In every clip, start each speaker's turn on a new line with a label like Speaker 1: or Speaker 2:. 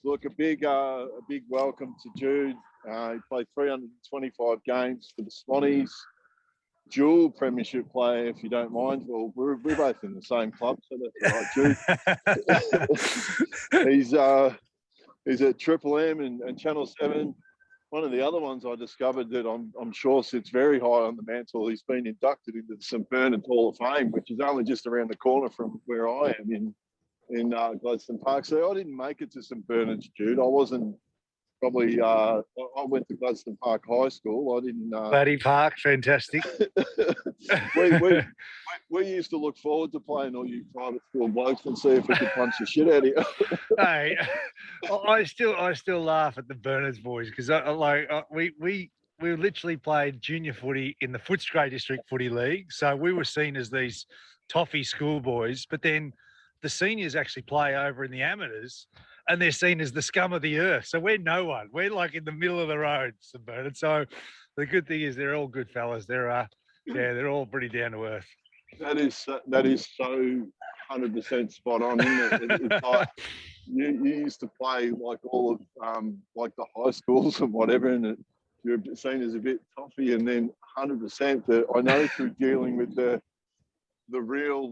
Speaker 1: Look, a big welcome to Jude. He played 325 games for the Swannies. Dual premiership player, if you don't mind. Well, we're both in the same club, so that's all right, Jude. He's at Triple M and Channel 7. One of the other ones I discovered that I'm sure sits very high on the mantle. He's been inducted into the St Bernard's Hall of Fame, which is only just around the corner from where I am in Gladstone Park. So I didn't make it to St Bernard's, Jude. I wasn't probably. I went to Gladstone Park High School. I didn't.
Speaker 2: Buddy Park, fantastic.
Speaker 1: we used to look forward to playing all you private school blokes and see if we could punch the shit out of you.
Speaker 2: Hey, I still laugh at the Bernards boys because we literally played junior footy in the Footscray District Footy League, so we were seen as these toffee schoolboys. But then the seniors actually play over in the amateurs, and they're seen as the scum of the earth. So we're no one. We're like in the middle of the road, St Bernard. So the good thing is they're all good fellas. They're all pretty down to earth.
Speaker 1: That is so 100% spot on, isn't it? It's like you used to play like all of like the high schools and whatever, and you're seen as a bit toffee, and then 100% that I know through dealing with the real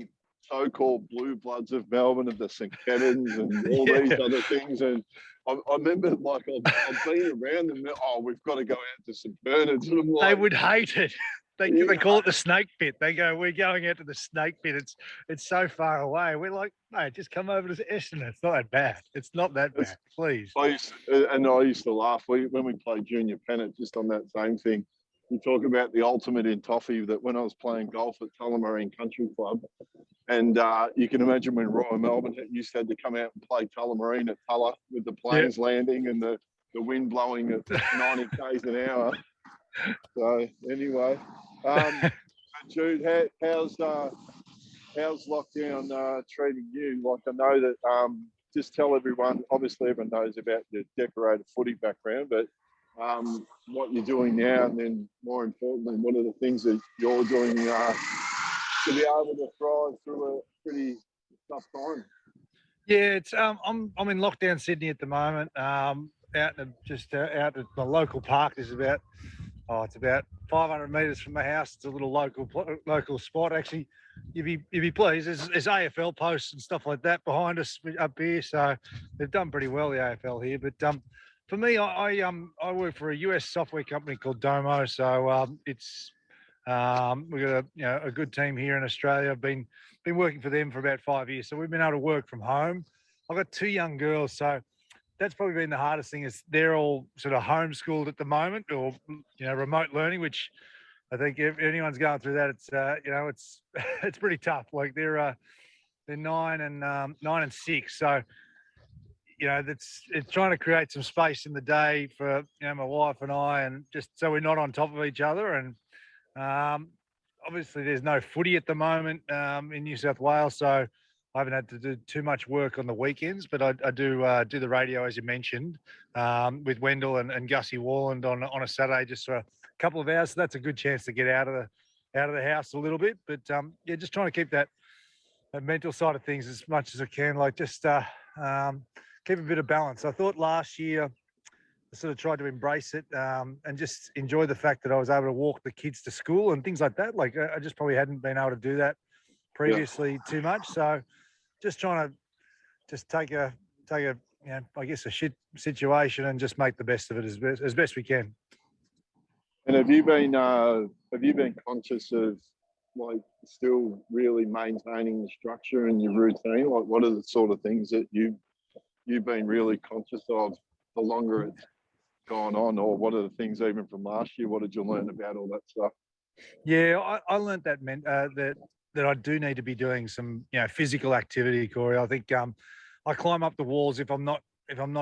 Speaker 1: so-called blue bloods of Melbourne, of the St Kettons and all these other things. And I remember, like, I've been around them. Oh, we've got to go out to St Bernard's. And I'm like,
Speaker 2: they would hate it. They call it the snake pit. They go, we're going out to the snake pit. It's so far away. We're like, mate, just come over to Essendon. It's not that bad. It's not that bad, please.
Speaker 1: I used to laugh when we played junior pennant, just on that same thing. You talk about the ultimate in toffee, that when I was playing golf at Tullamarine Country Club, and you can imagine when Royal Melbourne used to have to come out and play Tullamarine at Tulla with the planes landing and the wind blowing at 90 k's an hour. So anyway, Jude, how's lockdown treating you? Like, I know that just tell everyone. Obviously, everyone knows about your decorated footy background, but what you're doing now, and then more importantly, what are the things that you're doing to be able to thrive through a pretty tough time?
Speaker 2: Yeah, it's I'm in lockdown Sydney at the moment. Out at the local park. There's about 500 metres from my house. It's a little local spot. Actually, you'd be pleased. There's AFL posts and stuff like that behind us up here, so they've done pretty well, the AFL here. But for me, I work for a US software company called Domo, so it's we've got a good team here in Australia. I've been working for them for about 5 years, so we've been able to work from home. I've got 2 young girls, so that's probably been the hardest thing. Is they're all sort of homeschooled at the moment, or remote learning, which I think if anyone's going through that, it's it's pretty tough. Like they're 9 and 6, so it's trying to create some space in the day for my wife and I, and just so we're not on top of each other. And obviously there's no footy at the moment in New South Wales, so I haven't had to do too much work on the weekends, but I do the radio, as you mentioned, with Wendell and Gussie Worland on a Saturday, just for a couple of hours. So that's a good chance to get out of the house a little bit. But just trying to keep that mental side of things as much as I can, like just keep a bit of balance. I thought last year I sort of tried to embrace it and just enjoy the fact that I was able to walk the kids to school and things like that. Like I just probably hadn't been able to do that previously too much. So just trying to just take a I guess a shit situation and just make the best of it as best we can.
Speaker 1: And have you been conscious of, like, still really maintaining the structure and your routine? Like, what are the sort of things that you've been really conscious of the longer it's gone on, or what are the things even from last year? What did you learn about all that stuff?
Speaker 2: Yeah, I learned that that I do need to be doing some physical activity, Corey. I think I climb up the walls if I'm not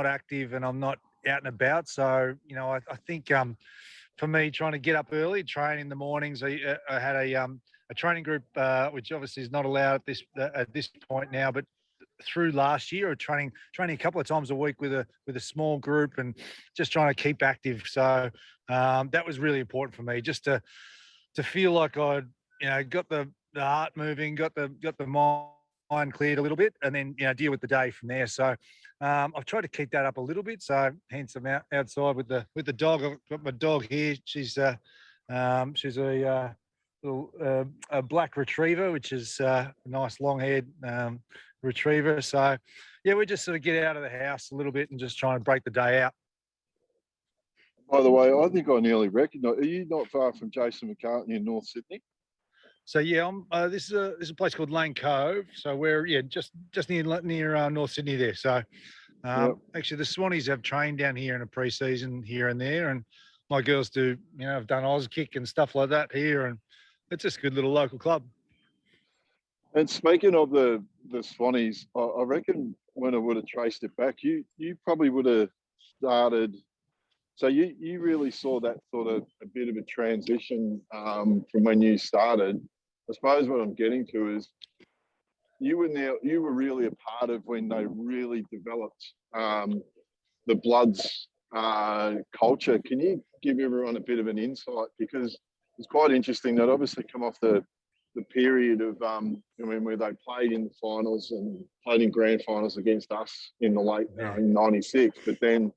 Speaker 2: active and I'm not out and about. So I think for me, trying to get up early, train in the mornings. I had a training group which obviously is not allowed at this point now, but through last year, or training a couple of times a week with a small group and just trying to keep active. So that was really important for me, just to feel like I'd got the heart moving, got the mind mind cleared a little bit, and then deal with the day from there. So I've tried to keep that up a little bit. So hence I'm outside with the dog. I've got my dog here. She's a little a black retriever, which is a nice long-haired retriever. So yeah, we just sort of get out of the house a little bit and just try and break the day out.
Speaker 1: By the way, I think I nearly recognise. Are you not far from Jason McCartney in North Sydney?
Speaker 2: So yeah, this is a place called Lane Cove. So we're just near North Sydney there. So actually, the Swannies have trained down here in a pre-season here and there, and my girls do. Have done Auskick and stuff like that here, and it's just a good little local club.
Speaker 1: And speaking of the Swannies, I reckon when I would have traced it back, you probably would have started. So you really saw that sort of a bit of a transition from when you started. I suppose what I'm getting to is you were really a part of when they really developed the Bloods culture. Can you give everyone a bit of an insight? Because it's quite interesting that obviously come off the period of where they played in the finals and played in grand finals against us in the late in '96, but then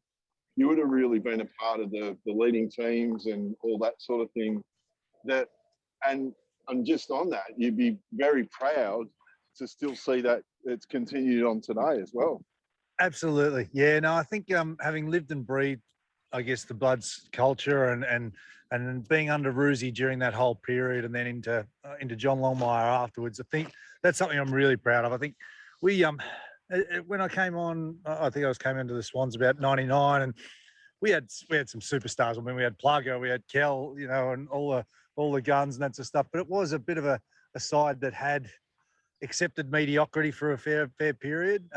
Speaker 1: you would have really been a part of the leading teams and all that sort of thing. And just on that, you'd be very proud to still see that it's continued on today as well. Absolutely.
Speaker 2: Yeah, no, I think having lived and breathed, I guess, the Bloods culture and being under Roosie during that whole period and then into John Longmire afterwards, I think that's something I'm really proud of. I think we when I came on, I think I came into the Swans about '99, and we had some superstars. I mean, we had Plugger, we had Kell, and all the guns and that sort of stuff. But it was a bit of a side that had accepted mediocrity for a fair period.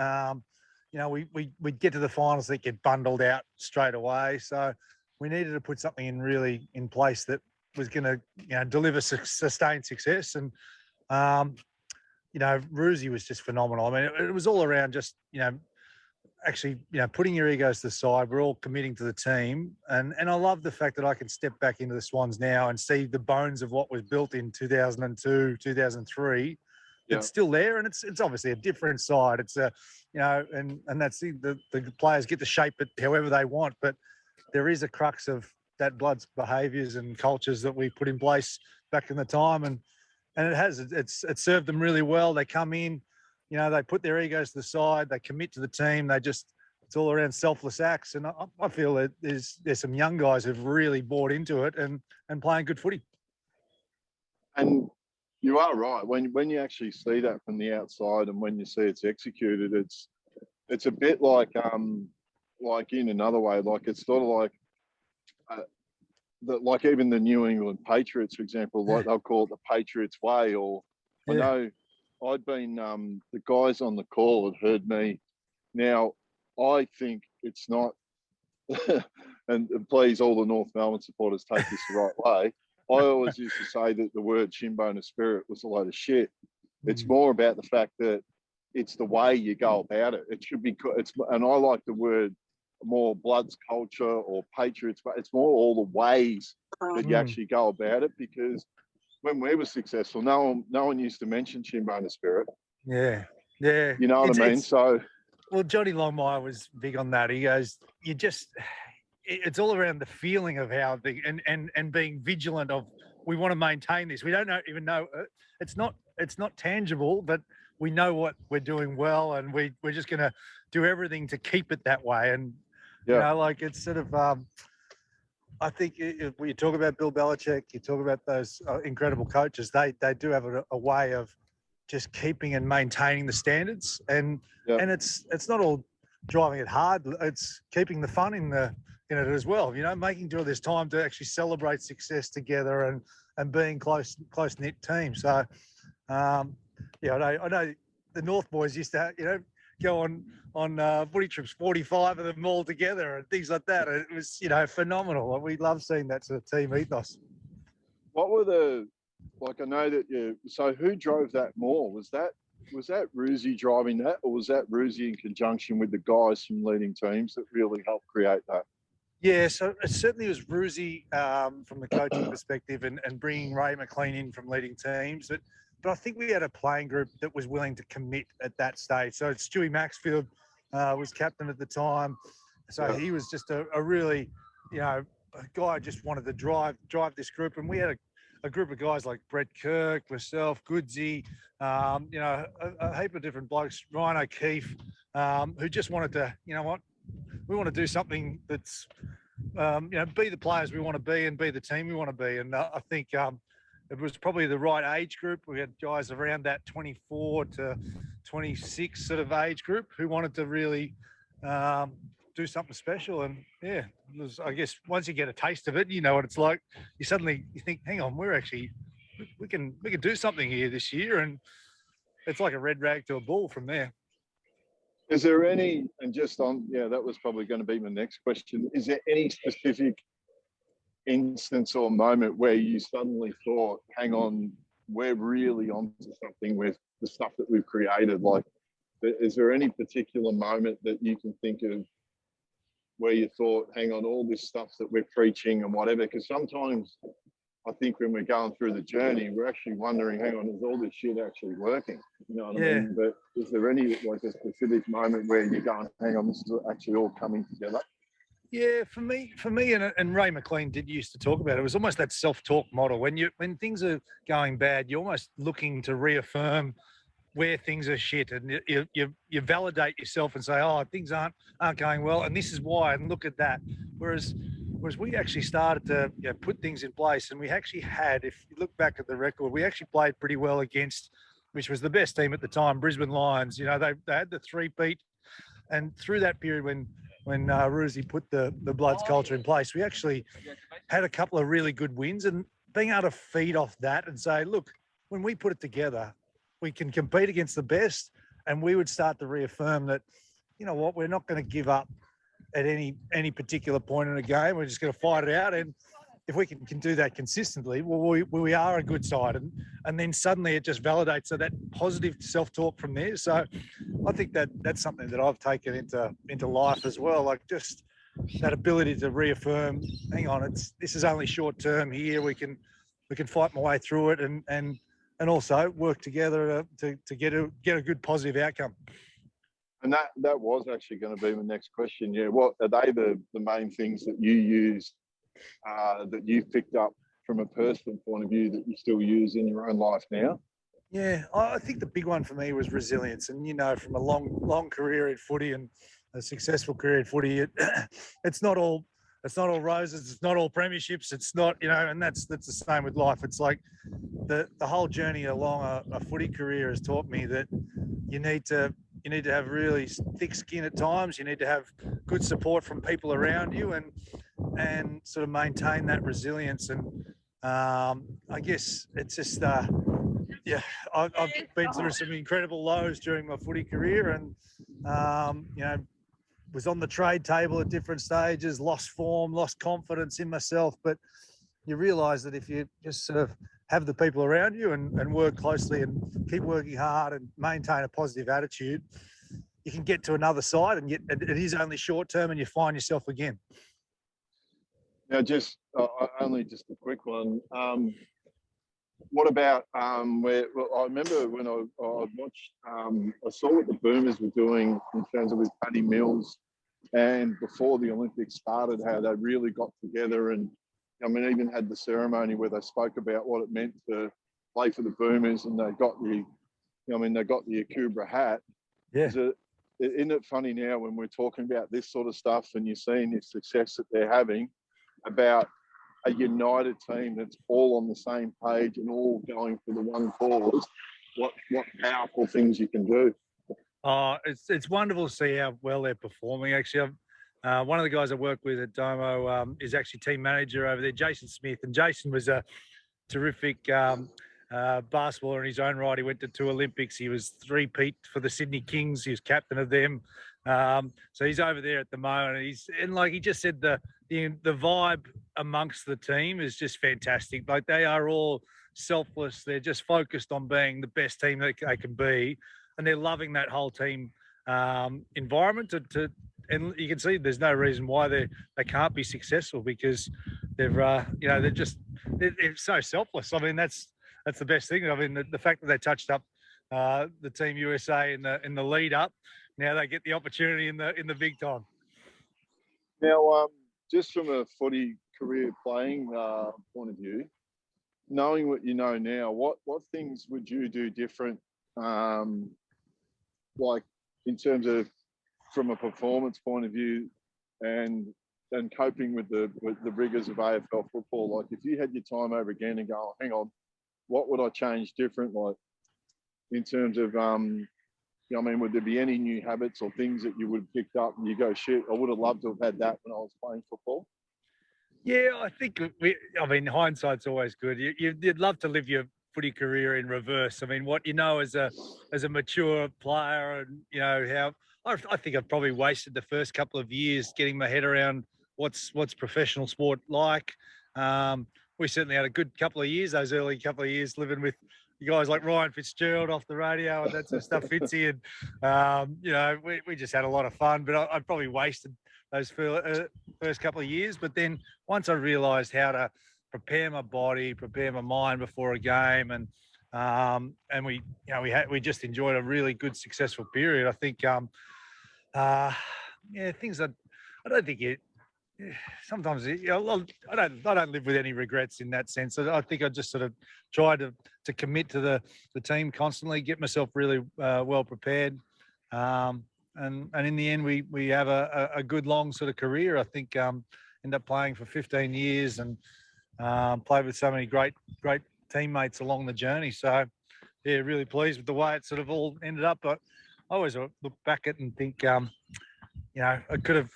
Speaker 2: We'd get to the finals, they'd get bundled out straight away. So we needed to put something in place that was going to deliver sustained success. And Roosie was just phenomenal. I mean, it was all around just actually putting your egos to the side. We're all committing to the team, and I love the fact that I can step back into the Swans now and see the bones of what was built in 2002, 2003. It's still there, and it's obviously a different side. It's and that's the players get to shape it however they want, but there is a crux of that Blood's behaviours and cultures that we put in place back in the time, and it's served them really well. They come in, they put their egos to the side, they commit to the team. It's all around selfless acts, and I feel that there's some young guys who've really bought into it and playing good footy. And you are right. When you actually see that from the outside and when you see it's executed, it's a bit like in another way, like it's sort of like even the New England Patriots, for example, like they'll call it the Patriots way. Or I know I'd been the guys on the call had heard me. Now I think it's not, and please all the North Melbourne supporters take this the right way. I always used to say that the word shinbone of spirit was a load of shit. It's more about the fact that it's the way you go about it. It should be, and I like the word more Bloods culture or Patriots, but it's more all the ways that you actually go about it. Because when we were successful, no one used to mention shinbone of spirit. Yeah. You know what I mean? Well, Johnny Longmire was big on that. He goes, it's all around the feeling of how and being vigilant of, we want to maintain this. We don't even know it's not tangible, but we know what we're doing well, and we're just going to do everything to keep it that way. And it's sort of I think when you talk about Bill Belichick, you talk about those incredible coaches. They do have a way of just keeping and maintaining the standards, and it's not all driving it hard. It's keeping the fun in it as well, making sure there's time to actually celebrate success together and being close knit team. So I know the North boys used to go on footy trips, 45 of them all together and things like that. It was phenomenal. We love seeing that sort of team ethos. What were I know that so who drove that more? Was that Roosie driving that, or was that Roosie in conjunction with the guys from leading teams that really helped create that? Yeah, so it certainly was Roosie from the coaching perspective and bringing Ray McLean in from leading teams. But but I think we had a playing group that was willing to commit at that stage. So Stewie Maxfield was captain at the time. So he was just a really, a guy just wanted to drive this group. And we had a group of guys like Brett Kirk, myself, Goodsy, a heap of different blokes, Ryan O'Keefe, who just wanted to, we want to do something that's, be the players we want to be and be the team we want to be. And I think it was probably the right age group. We had guys around that 24 to 26 sort of age group who wanted to really do something special. And yeah, it was, I guess once you get a taste of it, you know what it's like. You think, hang on, we can do something here this year, and it's like a red rag to a bull from there.
Speaker 1: Is there any, and just on, that was probably going to be my next question. Is there any specific instance or moment where you suddenly thought, hang on, we're really onto something with the stuff that we've created? Like, is there any particular moment that you can think of where you thought, hang on, all this stuff that we're preaching and whatever? Because sometimes I think when we're going through the journey, we're actually wondering, hang on, is all this shit actually working? You know what I mean? But is there any, like, a specific moment where you're going, hang on, this is actually all coming together?
Speaker 2: Yeah, for me, and Ray McLean used to talk about it. It was almost that self-talk model. When things are going bad, you're almost looking to reaffirm where things are shit, and you validate yourself and say, oh, things aren't going well, and this is why, and look at that. Whereas we actually started to put things in place, and we actually had, if you look back at the record, we actually played pretty well against, which was the best team at the time, Brisbane Lions. They had the 3-peat, and through that period when Roosie put the Bloods culture in place, we actually had a couple of really good wins, and being able to feed off that and say, look, when we put it together, we can compete against the best, and we would start to reaffirm that, you know what, we're not going to give up at any particular point in a game. We're just going to fight it out, and if we can do that consistently, well, we are a good side, and then suddenly it just validates that positive self-talk from there. So I think that's something that I've taken into life as well, like just that ability to reaffirm, hang on, this is only short term here. We can fight my way through it, and also work together to get a good positive outcome.
Speaker 1: And that was actually going to be my next question. Yeah, what are they the main things that you use, that you picked up from a personal point of view that you still use in your own life now?
Speaker 2: Yeah, I think the big one for me was resilience. And, from a long career in footy and a successful career in footy, it's not all roses, it's not all premierships, it's not, and that's the same with life. It's like the whole journey along a footy career has taught me that you need to have really thick skin at times. You need to have good support from people around you, and sort of maintain that resilience. And I guess it's just I've been through some incredible lows during my footy career, and was on the trade table at different stages, lost form, lost confidence in myself. But you realise that if you just sort of have the people around you and work closely and keep working hard and maintain a positive attitude, you can get to another side, and yet it is only short term, and you find yourself again.
Speaker 1: Now, just only just a quick one. What about I remember when I watched, I saw what the Boomers were doing in terms of with Paddy Mills, and before the Olympics started, how they really got together, and even had the ceremony where they spoke about what it meant to play for the Boomers, and they got the Equpment hat.
Speaker 2: Yeah.
Speaker 1: Isn't it funny now when we're talking about this sort of stuff, and you're seeing the success that they're having, about a united team that's all on the same page and all going for the one cause? What powerful things you can do.
Speaker 2: Oh, it's wonderful to see how well they're performing. Actually, one of the guys I work with at Domo is actually team manager over there, Jason Smith. And Jason was a terrific basketballer in his own right. He went to 2 Olympics. He was 3-peat for the Sydney Kings. He was captain of them. So he's over there at the moment. And like he just said, the vibe amongst the team is just fantastic. Like, they are all selfless. They're just focused on being the best team that they can be, and they're loving that whole team environment. And you can see there's no reason why they can't be successful, because they're so selfless. I mean, that's that's the best thing. I mean, the fact that they touched up the Team USA in the lead up, now they get the opportunity in the big time.
Speaker 1: Now, just from a footy career playing point of view, knowing what you know now, what things would you do different, like in terms of from a performance point of view and coping with the rigors of AFL football? Like, if you had your time over again and go, oh, hang on, what would I change different? Like, in terms of, I mean, would there be any new habits or things that you would have picked up and you go, shit, I would have loved to have had that when I was playing football?
Speaker 2: Yeah, I think I mean, hindsight's always good. You'd love to live your footy career in reverse. I mean, what you know as a mature player, and you know how I think I've probably wasted the first couple of years getting my head around what's professional sport like. We certainly had a good couple of years, those early couple of years, living with you guys like Ryan Fitzgerald off the radio and that sort of stuff, Fitzy, and you know, we just had a lot of fun. But I probably wasted those first couple of years. But then once I realised how to prepare my body, prepare my mind before a game, and we just enjoyed a really good, successful period. I think, things that I don't think it. Sometimes I don't live with any regrets in that sense. I think I just sort of tried to commit to the team constantly, get myself really well prepared, and in the end we have a good long sort of career. I think end up playing for 15 years and played with so many great teammates along the journey. So yeah, really pleased with the way it sort of all ended up. But I always look back at it and think, I could have.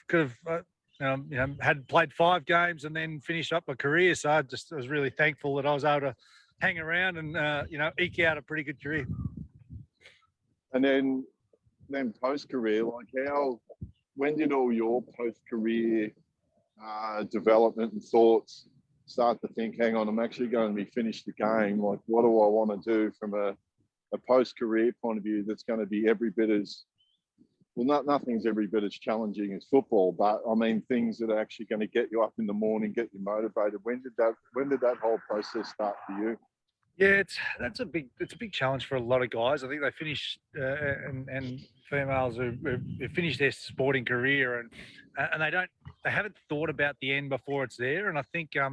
Speaker 2: Had played 5 games and then finished up my career. So I was really thankful that I was able to hang around and, eke out a pretty good career.
Speaker 1: And then post-career, like when did all your post-career development and thoughts start to think, hang on, I'm actually going to be finished the game. Like, what do I want to do from a post-career point of view that's going to be every bit as, well, nothing's every bit as challenging as football, but I mean things that are actually going to get you up in the morning, get you motivated. When did that whole process start for you?
Speaker 2: Yeah, it's a big challenge for a lot of guys. I think they finish and females who finish their sporting career and they haven't thought about the end before it's there. And I think I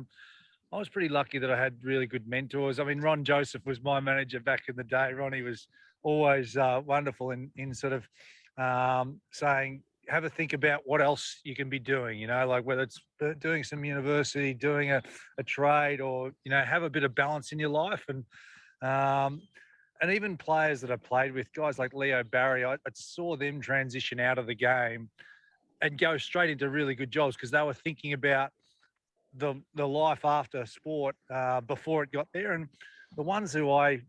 Speaker 2: was pretty lucky that I had really good mentors. I mean, Ron Joseph was my manager back in the day. Ronnie was always wonderful in sort of saying, have a think about what else you can be doing, like whether it's doing some university, doing a trade, or, have a bit of balance in your life. And even players that I played with, guys like Leo Barry, I saw them transition out of the game and go straight into really good jobs because they were thinking about the life after sport before it got there. And the ones who I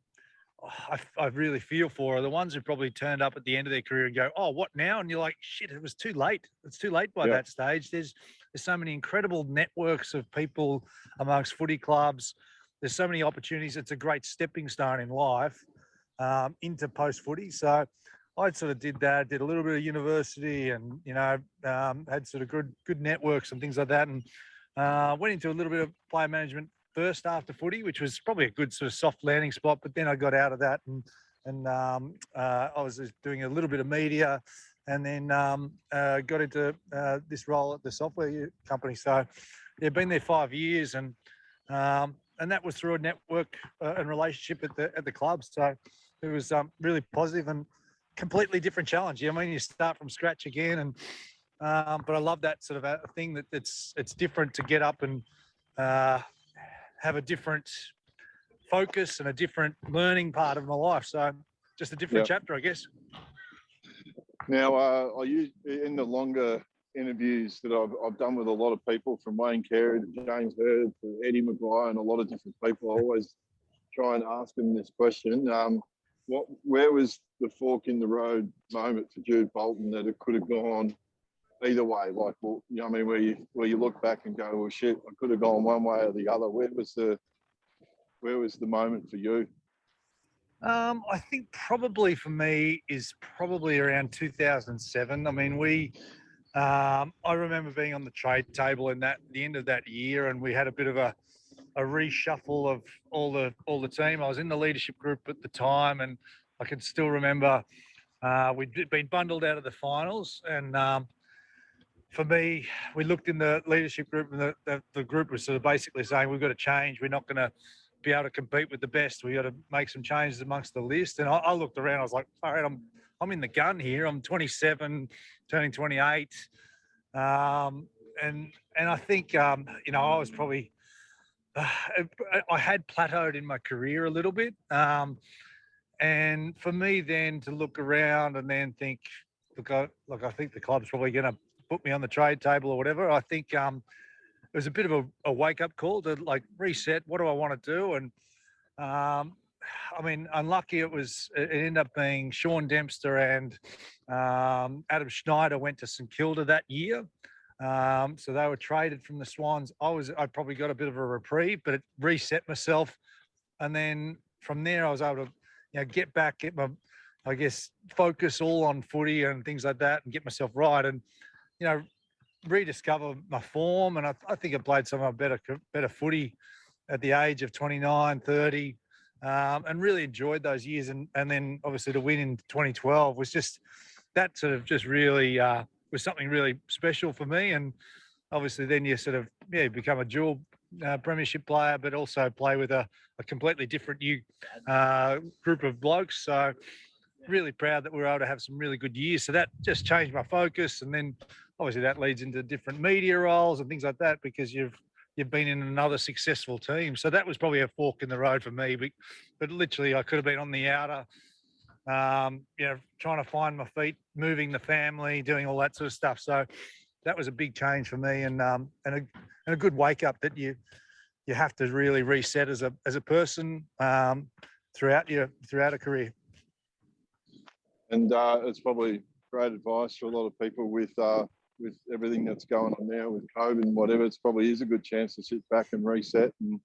Speaker 2: really feel for are the ones who probably turned up at the end of their career and go, oh, what now? And you're like, shit, it was too late. It's too late by that stage. There's so many incredible networks of people amongst footy clubs. There's so many opportunities. It's a great stepping stone in life into post-footy. So I sort of did that, did a little bit of university and, had sort of good networks and things like that. And went into a little bit of player management first after footy, which was probably a good sort of soft landing spot. But then I got out of that and I was just doing a little bit of media and then got into this role at the software company. So yeah, been there 5 years and that was through a network and relationship at the club. So it was really positive and completely different challenge. I mean, you start from scratch again and but I love that sort of a thing that it's different to get up and have a different focus and a different learning part of my life. So just a different chapter, I guess.
Speaker 1: Now, I use in the longer interviews that I've done with a lot of people, from Wayne Carey to James Hurd to Eddie Maguire and a lot of different people, I always try and ask them this question. Where was the fork in the road moment for Jude Bolton that it could have gone either way? Like, well, I mean, where you look back and go, well, shit, I could have gone one way or the other. Where was the moment for you?
Speaker 2: I think probably for me is probably around 2007. I mean, I remember being on the trade table in the end of that year, and we had a bit of a reshuffle of all the team. I was in the leadership group at the time, and I can still remember we'd been bundled out of the finals, and for me, we looked in the leadership group, and the group was sort of basically saying, we've got to change. We're not going to be able to compete with the best. We got to make some changes amongst the list. And I looked around. I was like, all right, I'm in the gun here. I'm 27, turning 28, and I think I was probably I had plateaued in my career a little bit. And for me then to look around and then think, look, I think the club's probably going to put me on the trade table or whatever. I think it was a bit of a wake-up call to like reset. What do I want to do? And I mean, unlucky it ended up being Sean Dempster and Adam Schneider went to St Kilda that year. So they were traded from the Swans. I probably got a bit of a reprieve, but it reset myself. And then from there, I was able to, get my, I guess, focus all on footy and things like that and get myself right and, rediscover my form. And I think I played some of my better footy at the age of 29, 30, and really enjoyed those years. And then obviously to win in 2012 was just, that sort of just really was something really special for me. And obviously then you sort of, become a dual premiership player, but also play with a completely different new group of blokes. So really proud that we were able to have some really good years. So that just changed my focus. And then obviously that leads into different media roles and things like that, because you've been in another successful team. So that was probably a fork in the road for me. But literally I could have been on the outer, trying to find my feet, moving the family, doing all that sort of stuff. So that was a big change for me, and a good wake up that you have to really reset as a person throughout a career.
Speaker 1: And it's probably great advice for a lot of people with everything that's going on now with COVID and whatever. It's probably is a good chance to sit back and reset, and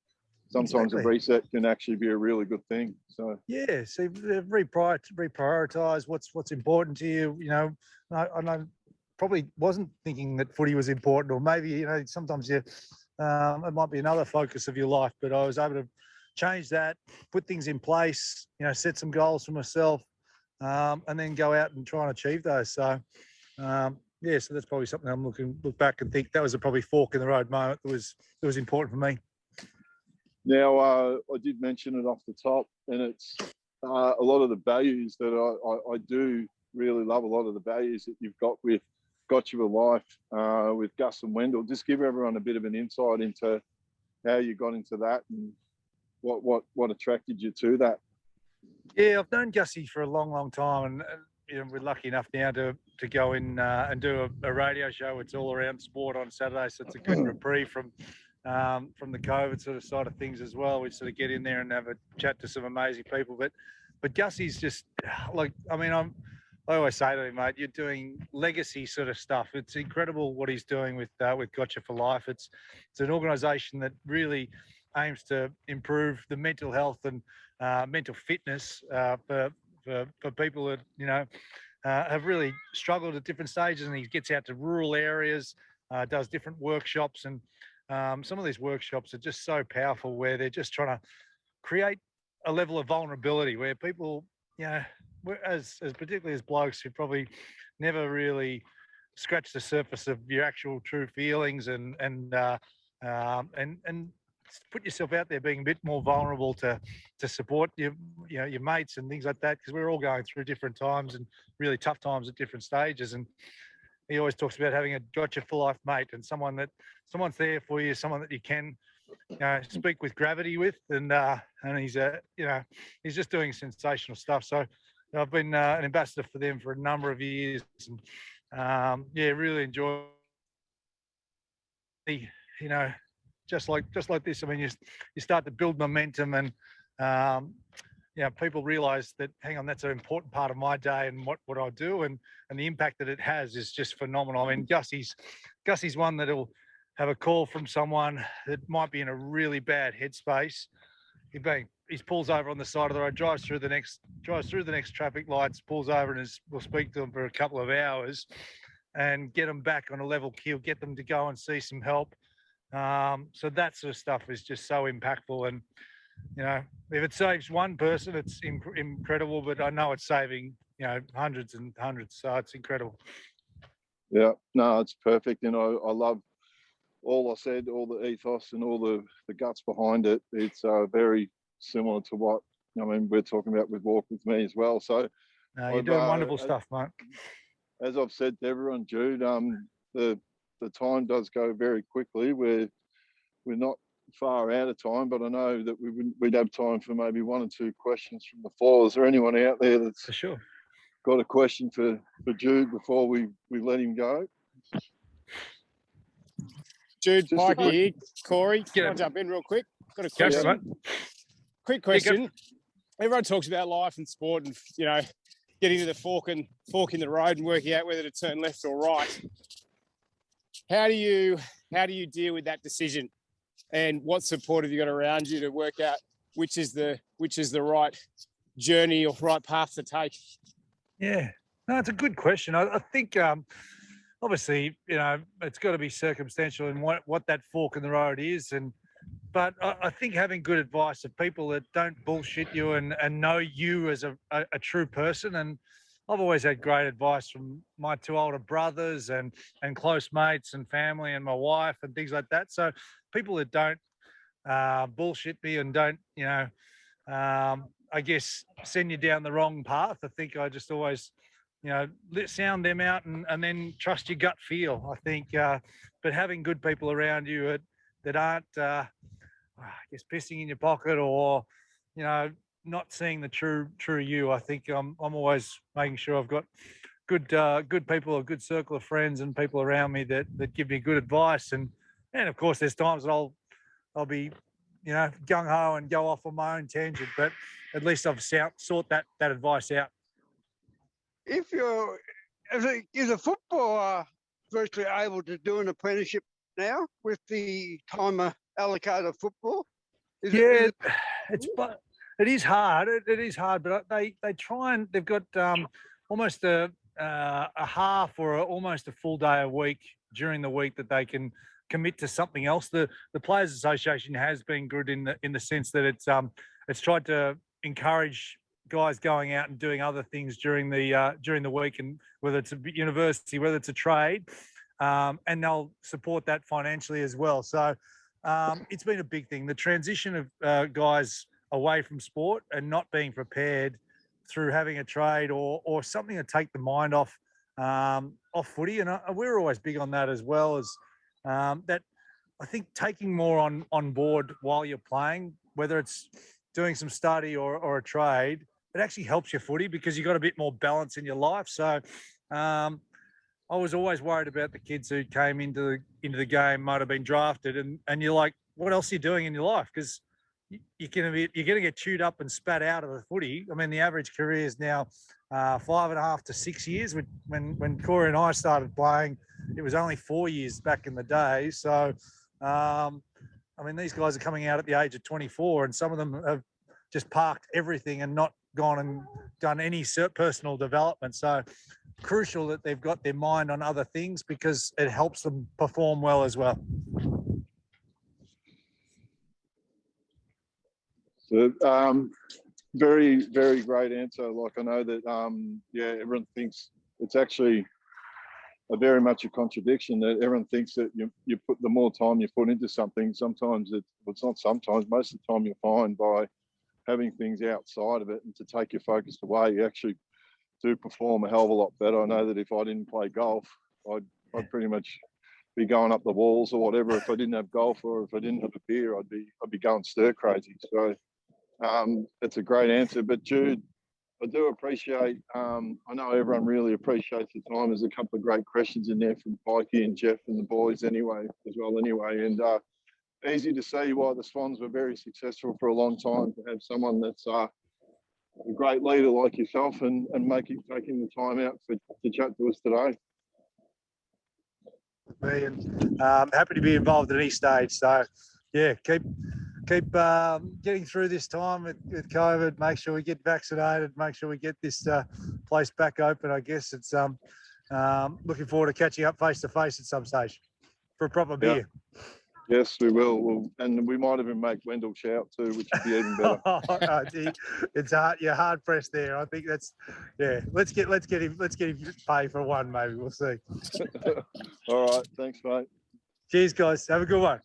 Speaker 1: sometimes a reset can actually be a really good thing. So
Speaker 2: so reprioritize what's important to you. I probably wasn't thinking that footy was important, or maybe sometimes it might be another focus of your life, but I was able to change that, put things in place, set some goals for myself, and then go out and try and achieve those. So so that's probably something I'm look back and think that was a probably fork in the road moment that was important for me.
Speaker 1: Now, I did mention it off the top, and it's a lot of the values that I do really love, a lot of the values that you've got you a life with Gus and Wendell. Just give everyone a bit of an insight into how you got into that and what attracted you to that.
Speaker 2: Yeah, I've known Gussie for a long, long time, and we're lucky enough now to go in and do a radio show. It's all around sport on Saturday, so it's a good reprieve from the COVID sort of side of things as well. We sort of get in there and have a chat to some amazing people. But Gussie's just like, I always say to him, mate, you're doing legacy sort of stuff. It's incredible what he's doing with Gotcha for Life. It's an organisation that really aims to improve the mental health and mental fitness for people that have really struggled at different stages. And he gets out to rural areas, does different workshops, and some of these workshops are just so powerful, where they're just trying to create a level of vulnerability where people, as particularly as blokes who probably never really scratch the surface of your actual true feelings and put yourself out there, being a bit more vulnerable to support your mates and things like that, because we're all going through different times and really tough times at different stages. And he always talks about having a gotcha for life mate, and someone's there for you, someone that you can speak with gravity with, and he's just doing sensational stuff. So I've been an ambassador for them for a number of years, and really enjoy. Just like this. I mean, you start to build momentum, and people realise that, hang on, that's an important part of my day and what I do, and the impact that it has is just phenomenal. I mean, Gussie's one that'll have a call from someone that might be in a really bad headspace. He pulls over on the side of the road, drives through the next traffic lights, pulls over, and we'll speak to them for a couple of hours and get them back on a level keel, get them to go and see some help. So that sort of stuff is just so impactful. And, you know, if it saves one person, it's incredible, but I know it's saving, you know, hundreds and hundreds. So it's incredible.
Speaker 1: Yeah, no, it's perfect. And I love all I said, all the ethos and all the guts behind it. It's very similar to what, I mean, we're talking about with Walk With Me as well. So
Speaker 2: You're doing wonderful stuff, mate.
Speaker 1: As I've said to everyone, Jude, the time does go very quickly. We're not far out of time, but I know that we'd have time for maybe one or two questions from the floor. Is there anyone out there that's
Speaker 2: for sure
Speaker 1: got a question for Jude before we let him go?
Speaker 3: Jude, Pike here. Corey, can I jump in real quick? Got a question. Quick question. Everyone talks about life and sport and, you know, getting to the fork in the road and working out whether to turn left or right. How do you deal with that decision? And what support have you got around you to work out which is the right journey or right path to take?
Speaker 2: Yeah, no, it's a good question. I think obviously, you know, it's got to be circumstantial in what that fork in the road is. But I think having good advice of people that don't bullshit you and know you as a true person. And I've always had great advice from my two older brothers and close mates and family and my wife and things like that. So people that don't bullshit me and don't, you know, I guess send you down the wrong path. I think I just always, you know, sound them out and then trust your gut feel, I think. But having good people around you that aren't, I guess, pissing in your pocket or, you know, not seeing the true you. I think I'm always making sure I've got good people, a good circle of friends and people around me that give me good advice. And of course, there's times that I'll be, you know, gung ho and go off on my own tangent, but at least I've sought that advice out.
Speaker 4: Is a footballer virtually able to do an apprenticeship now with the time allocated football?
Speaker 2: It is hard. It is hard, but they try and they've got almost a half or almost a full day a week during the week that they can commit to something else. The Players Association has been good in the sense that it's tried to encourage guys going out and doing other things during the week, and whether it's a university, whether it's a trade, and they'll support that financially as well. So it's been a big thing. The transition of guys away from sport and not being prepared through having a trade or something to take the mind off footy, and we're always big on that as well as that. I think taking more on board while you're playing, whether it's doing some study or a trade, it actually helps your footy because you've got a bit more balance in your life. So I was always worried about the kids who came into the game, might have been drafted, and you're like, what else are you doing in your life? Because you're going to get chewed up and spat out of the footy. I mean, the average career is now 5.5 to 6 years. When Corey and I started playing, it was only 4 years back in the day. So, I mean, these guys are coming out at the age of 24, and some of them have just parked everything and not gone and done any personal development. So crucial that they've got their mind on other things because it helps them perform well as well.
Speaker 1: So, very, very great answer. Like, I know that, everyone thinks it's actually very much a contradiction, that everyone thinks that you put the more time you put into something, sometimes it's not sometimes, most of the time you'll find by having things outside of it and to take your focus away, you actually do perform a hell of a lot better. I know that if I didn't play golf, I'd pretty much be going up the walls or whatever. If I didn't have golf or if I didn't have a beer, I'd be going stir crazy. So it's a great answer. But Jude, I do appreciate, I know everyone really appreciates the time. There's a couple of great questions in there from Pikey and Jeff and the boys anyway. And easy to see why the Swans were very successful for a long time, to have someone that's a great leader like yourself and taking the time out to chat to us today.
Speaker 2: And happy to be involved at any stage. So, yeah, keep getting through this time with COVID. Make sure we get vaccinated. Make sure we get this place back open. I guess it's looking forward to catching up face to face at some stage for a proper beer.
Speaker 1: Yes, we will. And we might even make Wendell shout too, which would be even better.
Speaker 2: It's hard. You're hard pressed there. I think that's, yeah. Let's get him to pay for one. Maybe we'll see.
Speaker 1: All right. Thanks, mate.
Speaker 2: Cheers, guys. Have a good one.